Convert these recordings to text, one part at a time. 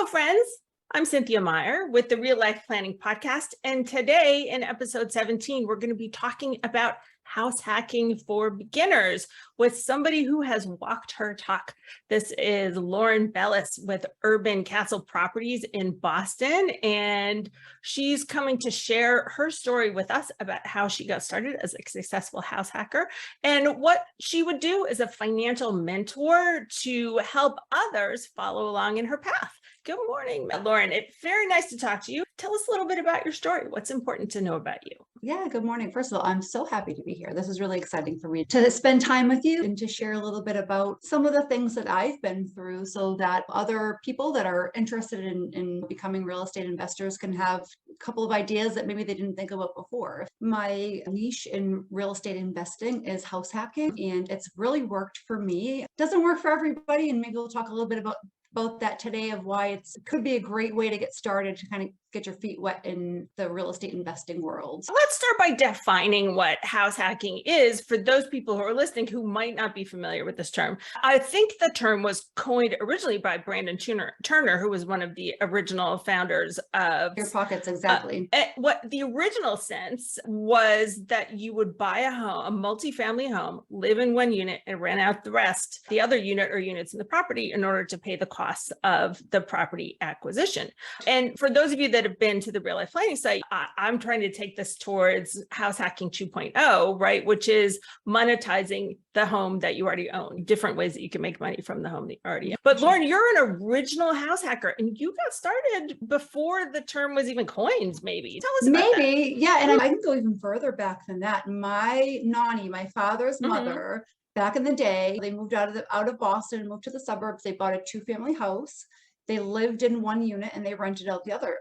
Hello, friends. I'm Cynthia Meyer with the Real Life Planning Podcast. And today in episode 17, we're going to be talking about house hacking for beginners with somebody who has walked her talk. This is Lauren Bellis with Urban Castle Properties in Boston. And she's coming to share her story with us about how she got started as a successful house hacker and what she would do as a financial mentor to help others follow along in her path. Good morning, Lauren. It's very nice to talk to you. Tell us a little bit about your story. What's important to know about you? Yeah, good morning. First of all, I'm so happy to be here. This is really exciting for me to spend time with you and to share a little bit about some of the things that I've been through so that other people that are interested in becoming real estate investors can have a couple of ideas that maybe they didn't think about before. My niche in real estate investing is house hacking, and it's really worked for me. It doesn't work for everybody, and maybe we'll talk a little bit about that today of why it could be a great way to get started to kind of get your feet wet in the real estate investing world. Let's start by defining what house hacking is for those people who are listening who might not be familiar with this term. I think the term was coined originally by Brandon Turner, who was one of the original founders of Your Pockets, exactly. What the original sense was that you would buy a home, a multifamily home, live in one unit and rent out the rest, the other unit or units in the property in order to pay the costs of the property acquisition. And for those of you that have been to the Real Life Planning site, I'm trying to take this towards house hacking 2.0, right? Which is monetizing the home that you already own, different ways that you can make money from the home that you already own. But Lauren, you're an original house hacker and you got started before the term was even coined, maybe. Tell us about that. Yeah. And I can go even further back than that. My nanny, my father's mother, back in the day, they moved out of Boston and moved to the suburbs. They bought a 2-family house. They lived in one unit and they rented out the other.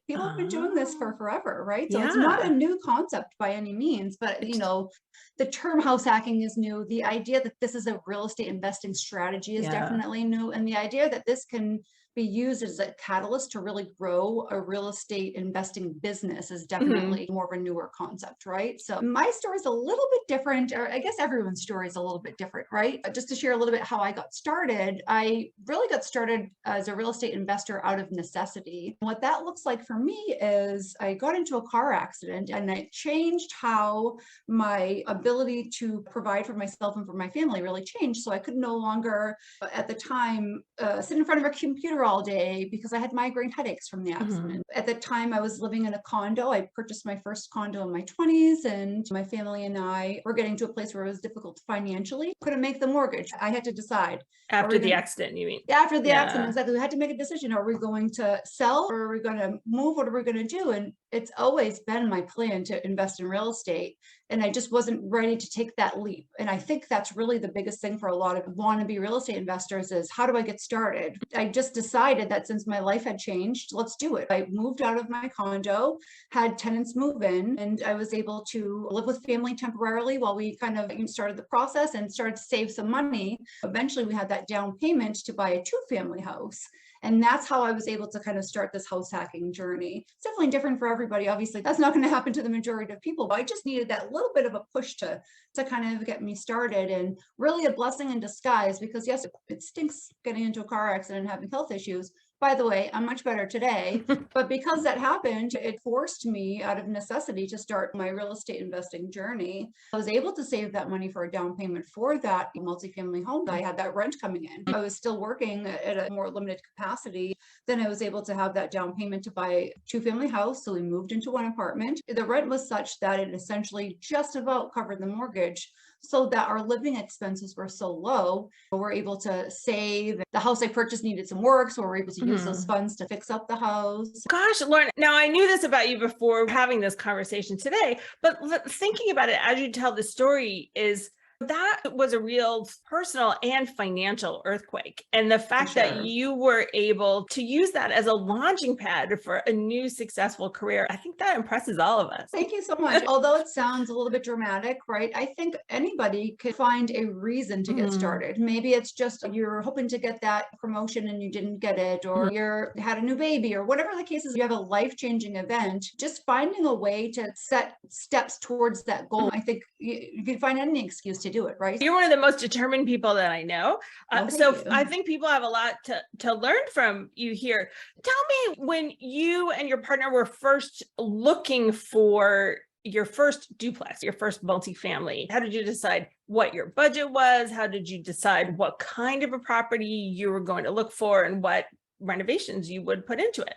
People have been doing this for forever, right? So it's not a new concept by any means, but you know, the term house hacking is new. The idea that this is a real estate investing strategy is definitely new. And the idea that this can be used as a catalyst to really grow a real estate investing business is definitely more of a newer concept, right? So my story is a little bit different, or I guess everyone's story is a little bit different, right? Just to share a little bit how I got started, I really got started as a real estate investor out of necessity. What that looks like for me is I got into a car accident and it changed how my ability to provide for myself and for my family really changed. So I could no longer, at the time, sit in front of a computer all day because I had migraine headaches from the accident. At the time, I was living in a condo. I purchased my first condo in my 20s, and my family and I were getting to a place where it was difficult financially. Couldn't make the mortgage. I had to decide. After the accident, you mean? After the accident, exactly. We had to make a decision. Are we going to sell or are we going to move? What are we going to do? And it's always been my plan to invest in real estate. And I just wasn't ready to take that leap. And I think that's really the biggest thing for a lot of wannabe real estate investors is how do I get started? I just decided that since my life had changed, let's do it. I moved out of my condo, had tenants move in, and I was able to live with family temporarily while we kind of started the process and started to save some money. Eventually, we had that down payment to buy a 2-family house. And that's how I was able to kind of start this house hacking journey. It's definitely different for everybody. Obviously, that's not going to happen to the majority of people, but I just needed that little bit of a push to kind of get me started, and really a blessing in disguise because yes, it stinks getting into a car accident and having health issues. By the way, I'm much better today, but because that happened, it forced me out of necessity to start my real estate investing journey. I was able to save that money for a down payment for that multifamily home. I had that rent coming in. I was still working at a more limited capacity. Then I was able to have that down payment to buy a 2-family house. So we moved into one apartment. The rent was such that it essentially just about covered the mortgage, so that our living expenses were so low. We're able to save. The house I purchased needed some work, so we're able to use those funds to fix up the house. Gosh, Lauren, now I knew this about you before having this conversation today, but thinking about it as you tell the story is that was a real personal and financial earthquake. And the fact that you were able to use that as a launching pad for a new successful career, I think that impresses all of us. Thank you so much. Although it sounds a little bit dramatic, right? I think anybody could find a reason to get started. Maybe it's just you're hoping to get that promotion and you didn't get it, or you had a new baby, or whatever the case is, you have a life-changing event. Just finding a way to set steps towards that goal. I think you can find any excuse to do it, right? You're one of the most determined people that I know. Well, So thank you. I think people have a lot to learn from you here. Tell me, when you and your partner were first looking for your first duplex, your first multifamily, how did you decide what your budget was? How did you decide what kind of a property you were going to look for and what renovations you would put into it?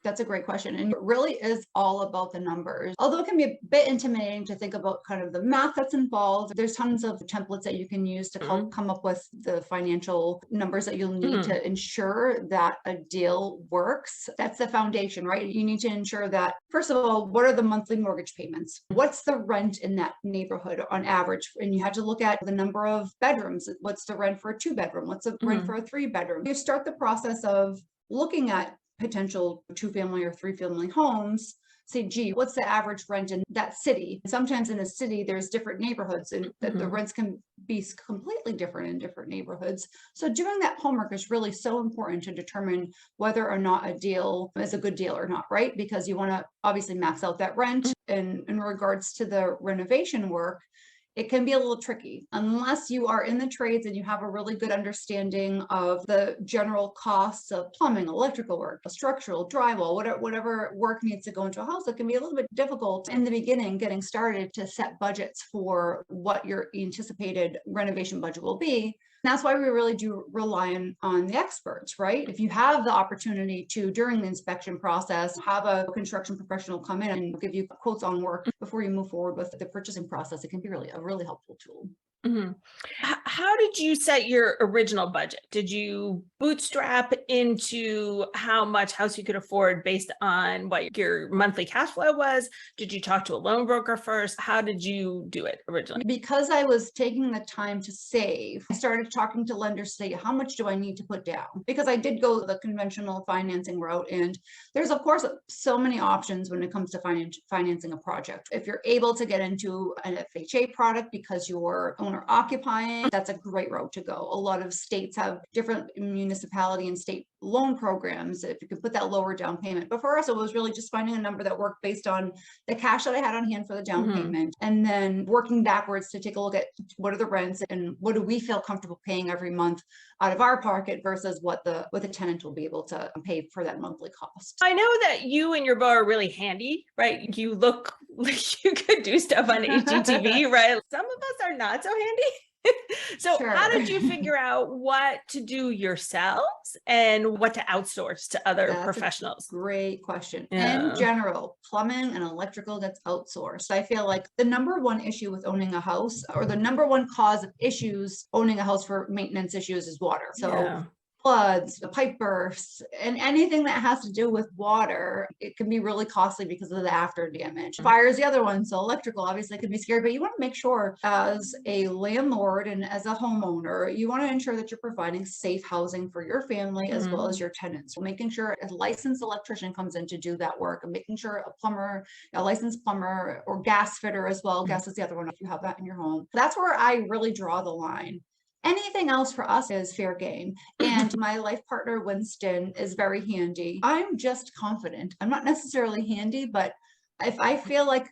That's a great question. And it really is all about the numbers. Although it can be a bit intimidating to think about kind of the math that's involved, there's tons of templates that you can use to come up with the financial numbers that you'll need to ensure that a deal works. That's the foundation, right? You need to ensure that, first of all, what are the monthly mortgage payments? What's the rent in that neighborhood on average? And you have to look at the number of bedrooms. What's the rent for a 2-bedroom? What's the rent for a 3-bedroom? You start the process of looking at potential 2-family or 3-family homes, say, gee, what's the average rent in that city? Sometimes in a city, there's different neighborhoods and the rents can be completely different in different neighborhoods. So doing that homework is really so important to determine whether or not a deal is a good deal or not, right? Because you want to obviously max out that rent. And in regards to the renovation work, it can be a little tricky unless you are in the trades and you have a really good understanding of the general costs of plumbing, electrical work, structural, drywall, whatever work needs to go into a house. It can be a little bit difficult in the beginning getting started to set budgets for what your anticipated renovation budget will be. That's why we really do rely on the experts, right? If you have the opportunity to, during the inspection process, have a construction professional come in and give you quotes on work before you move forward with the purchasing process, it can be a really helpful tool. How did you set your original budget? Did you bootstrap into how much house you could afford based on what your monthly cash flow was? Did you talk to a loan broker first? How did you do it originally? Because I was taking the time to save, I started talking to lenders to say, how much do I need to put down? Because I did go the conventional financing route. And there's, of course, so many options when it comes to financing a project. If you're able to get into an FHA product because you're owner occupying, that's a great route to go. A lot of states have different municipality and state loan programs if you could put that lower down payment. But for us, it was really just finding a number that worked based on the cash that I had on hand for the down payment, and then working backwards to take a look at what are the rents and what do we feel comfortable paying every month out of our pocket versus what the tenant will be able to pay for that monthly cost. I know that you and your beau are really handy, right? You look like you could do stuff on HGTV, right? Some of us are not so handy. So how did you figure out what to do yourselves and what to outsource to other professionals? Great question. In general, plumbing and electrical, that's outsourced. I feel like the number one issue with owning a house, or the number one cause of issues owning a house for maintenance issues, is water. So floods, pipe bursts, and anything that has to do with water, it can be really costly because of the after damage. Fire is the other one. So electrical obviously can be scary, but you want to make sure as a landlord and as a homeowner, you want to ensure that you're providing safe housing for your family as well as your tenants. So making sure a licensed electrician comes in to do that work, and making sure a licensed plumber or gas fitter as well. Gas is the other one if you have that in your home. That's where I really draw the line. Anything else for us is fair game. And my life partner, Winston, is very handy. I'm just confident. I'm not necessarily handy, but if I feel like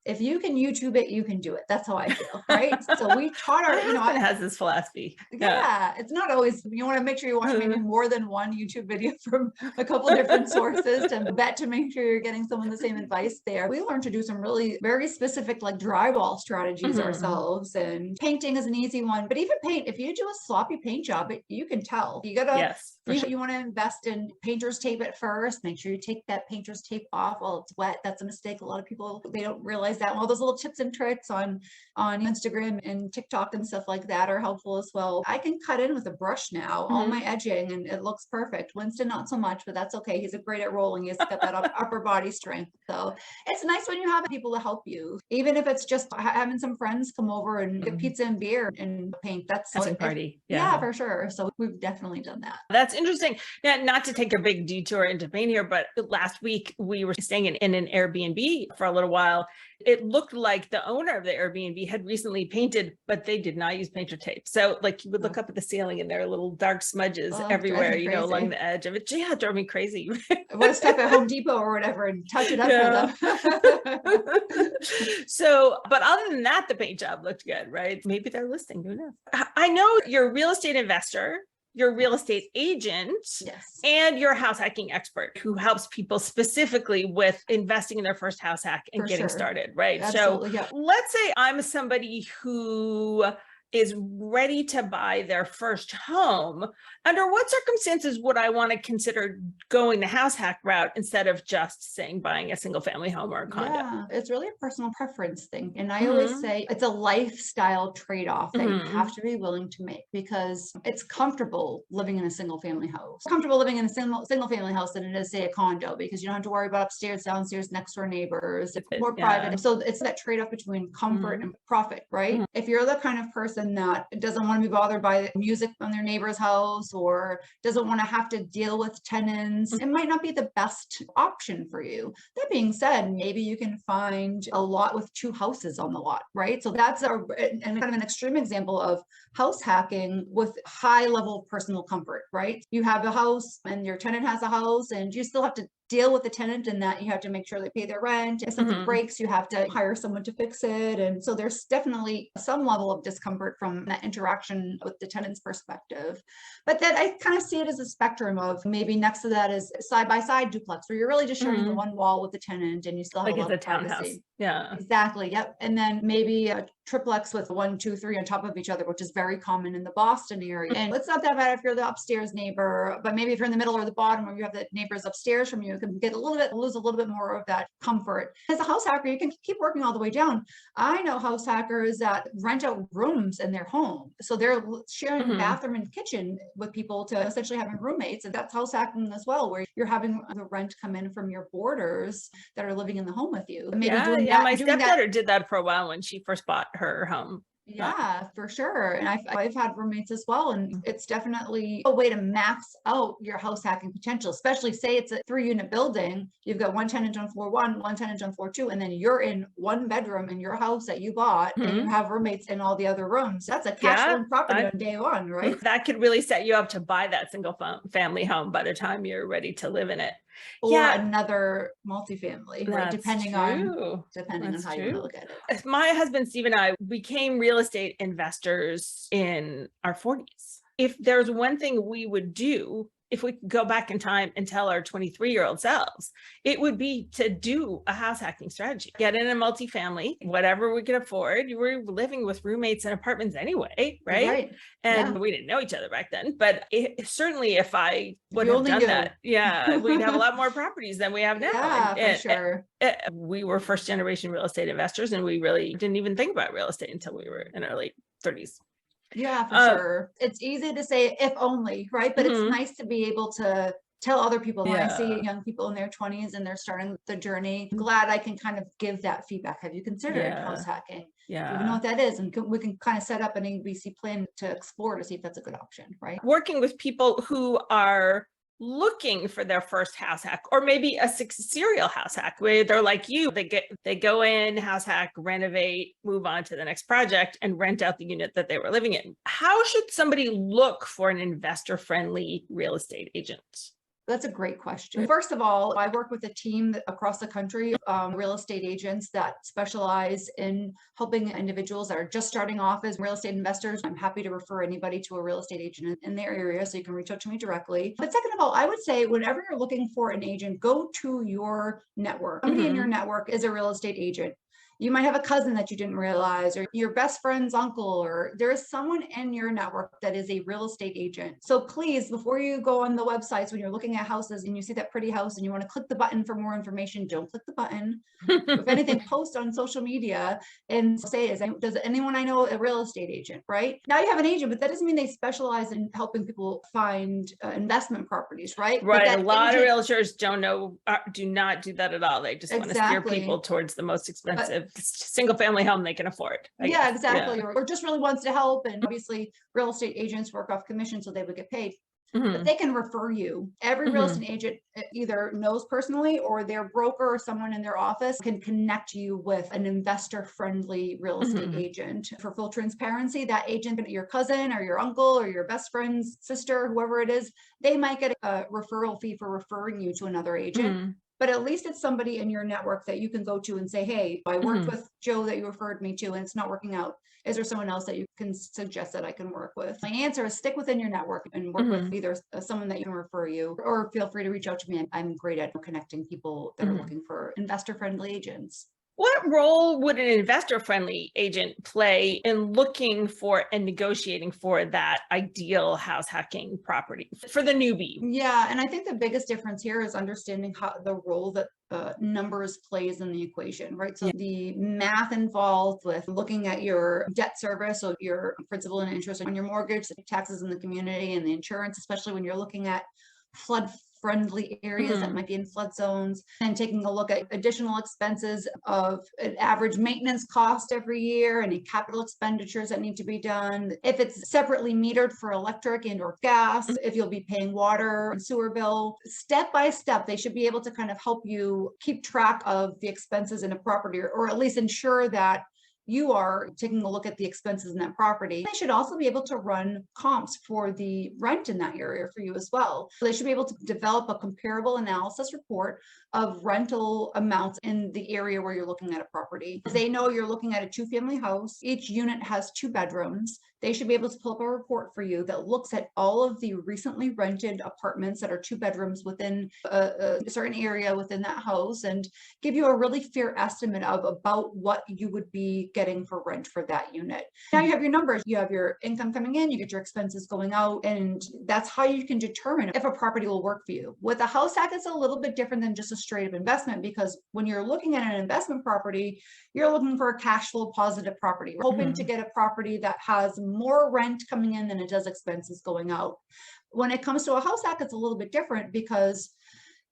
if you can YouTube it, you can do it. That's how I feel, right? So we taught our, husband has this philosophy. Yeah, it's not always, you want to make sure you watch maybe more than one YouTube video from a couple of different sources to make sure you're getting some of the same advice there. We learned to do some really very specific like drywall strategies ourselves, and painting is an easy one. But even paint, if you do a sloppy paint job, you can tell. You gotta, you want to invest in painter's tape at first. Make sure you take that painter's tape off while it's wet. That's a mistake. A lot of people, they don't realize that. Well, those little tips and tricks on Instagram and TikTok and stuff like that are helpful as well. I can cut in with a brush now, all my edging, and it looks perfect. Winston, not so much, but that's okay. He's great at rolling. He's got that upper body strength. So it's nice when you have people to help you, even if it's just having some friends come over and get pizza and beer and paint. That's a party. Yeah, for sure. So we've definitely done that. That's interesting. Now, not to take a big detour into paint here, but last week we were staying in an Airbnb for a little while. It looked like the owner of the Airbnb had recently painted, but they did not use paint or tape. So like you would look up at the ceiling and there are little dark smudges everywhere, you know, along the edge of it. Yeah, it drove me crazy. I want to stop at Home Depot or whatever and touch it up for them. So, but other than that, the paint job looked good, right? Maybe they're listening. Who knows? I know you're a real estate investor, you're a real estate agent, Yes. and you're a house hacking expert who helps people specifically with investing in their first house hack and getting started, right? Absolutely, so yeah. let's say I'm somebody who is ready to buy their first home. Under what circumstances would I want to consider going the house hack route instead of just saying buying a single family home or a condo? Yeah, it's really a personal preference thing. And I always say it's a lifestyle trade-off that you have to be willing to make, because it's comfortable living in a single family house. It's comfortable living in a single family house than it is, say, a condo, because you don't have to worry about upstairs, downstairs, next door neighbors. It's more private. So it's that trade-off between comfort and profit, right? If you're the kind of person that doesn't want to be bothered by music from their neighbor's house or doesn't want to have to deal with tenants, it might not be the best option for you. That being said, maybe you can find a lot with 2 houses on the lot, right? So that's and kind of an extreme example of house hacking with high level of personal comfort, right? You have a house and your tenant has a house, and you still have to deal with the tenant in that you have to make sure they pay their rent. If something breaks, you have to hire someone to fix it. And so there's definitely some level of discomfort from that interaction with the tenant's perspective. But then I kind of see it as a spectrum of maybe next to that is side-by-side duplex, where you're really just sharing the one wall with the tenant and you still have Like a lot it's of a townhouse. privacy. Yeah. Exactly. Yep. And then maybe a triplex with 1, 2, 3 on top of each other, which is very common in the Boston area. And it's not that bad if you're the upstairs neighbor, but maybe if you're in the middle or the bottom, or you have the neighbors upstairs from you, can get lose a little bit more of that comfort. As a house hacker, you can keep working all the way down. I know house hackers that rent out rooms in their home. So they're sharing the bathroom and kitchen with people to essentially having roommates. And that's house hacking as well, where you're having the rent come in from your boarders that are living in the home with you. Maybe my stepdaughter did that for a while when she first bought her home. Yeah, for sure. And I've had roommates as well. And it's definitely a way to max out your house hacking potential, especially say it's a 3-unit building. You've got 1 tenant on floor 1, 1 tenant on floor 2, and then you're in 1 bedroom in your house that you bought and you have roommates in all the other rooms. That's a cash flowing property on day 1, right? That could really set you up to buy that single family home by the time you're ready to live in it. Or another multifamily, right? Depending on how you look at it. My husband, Steve, and I became real estate investors in our 40s. If there's one thing we would do, if we could go back in time and tell our 23-year-old selves, it would be to do a house hacking strategy. Get in a multifamily, whatever we could afford. You were living with roommates in apartments anyway, right? And we didn't know each other back then. But certainly if I would have done that, we'd have a lot more properties than we have now. Yeah, for sure. We were first generation real estate investors, and we really didn't even think about real estate until we were in our late 30s. Yeah, for sure. It's easy to say if only, right? But it's nice to be able to tell other people. When I see young people in their 20s and they're starting the journey, I'm glad I can kind of give that feedback. Have you considered house hacking? Yeah. Do you know what that is? And we can kind of set up an ABC plan to explore to see if that's a good option, right? Working with people who are looking for their first house hack, or maybe a serial house hack where they're like you, they go in, house hack, renovate, move on to the next project, and rent out the unit that they were living in. How should somebody look for an investor-friendly real estate agent? That's a great question. First of all, I work with a team across the country, real estate agents that specialize in helping individuals that are just starting off as real estate investors. I'm happy to refer anybody to a real estate agent in their area, so you can reach out to me directly. But second of all, I would say whenever you're looking for an agent, go to your network. Somebody in your network is a real estate agent. You might have a cousin that you didn't realize, or your best friend's uncle, or there is someone in your network that is a real estate agent. So please, before you go on the websites, when you're looking at houses and you see that pretty house and you want to click the button for more information, don't click the button. If anything, post on social media and say, does anyone I know a real estate agent, right? Now you have an agent, but that doesn't mean they specialize in helping people find investment properties, right? Right. A lot of realtors do not do that at all. They just want to steer people towards the most expensive single family home they can afford. Yeah, exactly. Or just really wants to help. And obviously real estate agents work off commission, so they would get paid. but they can refer you. Every real estate agent either knows personally or their broker or someone in their office can connect you with an investor-friendly real estate agent. For full transparency, that agent, your cousin or your uncle or your best friend's sister, whoever it is, they might get a referral fee for referring you to another agent. But at least it's somebody in your network that you can go to and say, hey, I worked with Joe that you referred me to and it's not working out. Is there someone else that you can suggest that I can work with? My answer is stick within your network and work with either someone that you can refer you, or feel free to reach out to me. I'm great at connecting people that are looking for investor-friendly agents. What role would an investor-friendly agent play in looking for and negotiating for that ideal house hacking property for the newbie? Yeah, and I think the biggest difference here is understanding how the role that numbers plays in the equation, right? So the math involved with looking at your debt service, so your principal and interest on your mortgage, the taxes in the community, and the insurance, especially when you're looking at flood friendly areas that might be in flood zones, and taking a look at additional expenses of an average maintenance cost every year, any capital expenditures that need to be done, if it's separately metered for electric and or gas, if you'll be paying water and sewer bill. Step by step, they should be able to kind of help you keep track of the expenses in a property, or at least ensure that you are taking a look at the expenses in that property. They should also be able to run comps for the rent in that area for you as well. So they should be able to develop a comparable analysis report of rental amounts in the area where you're looking at a property. If they know you're looking at a 2-family house, each unit has 2 bedrooms, they should be able to pull up a report for you that looks at all of the recently rented apartments that are 2 bedrooms within a certain area within that house, and give you a really fair estimate of about what you would be getting for rent for that unit. Now you have your numbers, you have your income coming in, you get your expenses going out, and that's how you can determine if a property will work for you. With a house hack, it's a little bit different than just a straight up investment, because when you're looking at an investment property, you're looking for a cash flow positive property. We're hoping to get a property that has more rent coming in than it does expenses going out. When it comes to a house hack, it's a little bit different, because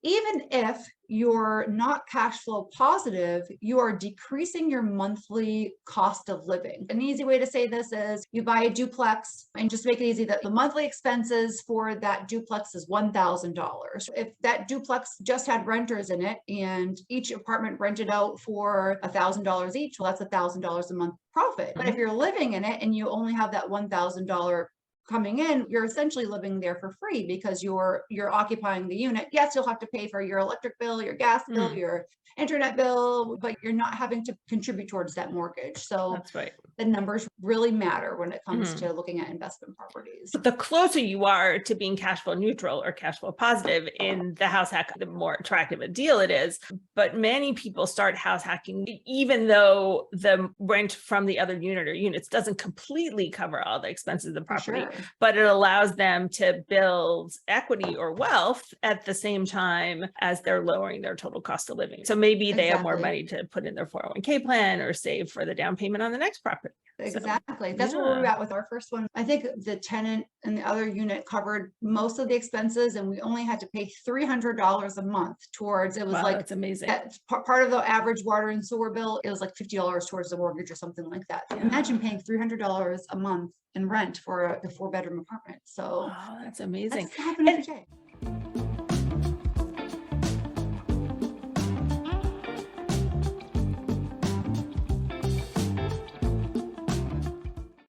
even if you're not cash flow positive, you are decreasing your monthly cost of living. An easy way to say this is you buy a duplex, and just make it easy, that the monthly expenses for that duplex is $1,000. If that duplex just had renters in it and each apartment rented out for $1,000 each, well, that's $1,000 a month profit. But if you're living in it and you only have that $1,000 coming in, you're essentially living there for free because you're occupying the unit. Yes, you'll have to pay for your electric bill, your gas bill, your internet bill, but you're not having to contribute towards that mortgage. So That's right. The numbers really matter when it comes to looking at investment properties. But the closer you are to being cash flow neutral or cash flow positive in the house hack, the more attractive a deal it is. But many people start house hacking, even though the rent from the other unit or units doesn't completely cover all the expenses of the property, but it allows them to build equity or wealth at the same time as they're lowering their total cost of living. So maybe they have more money to put in their 401k plan or save for the down payment on the next property. Exactly. That's where we're at with our first one. I think the tenant and the other unit covered most of the expenses, and we only had to pay $300 a month towards, it was like, that's amazing. Part of the average water and sewer bill, it was like $50 towards the mortgage or something like that. Imagine paying $300 a month in rent for a 4-bedroom apartment. So that's amazing. That's happening every day.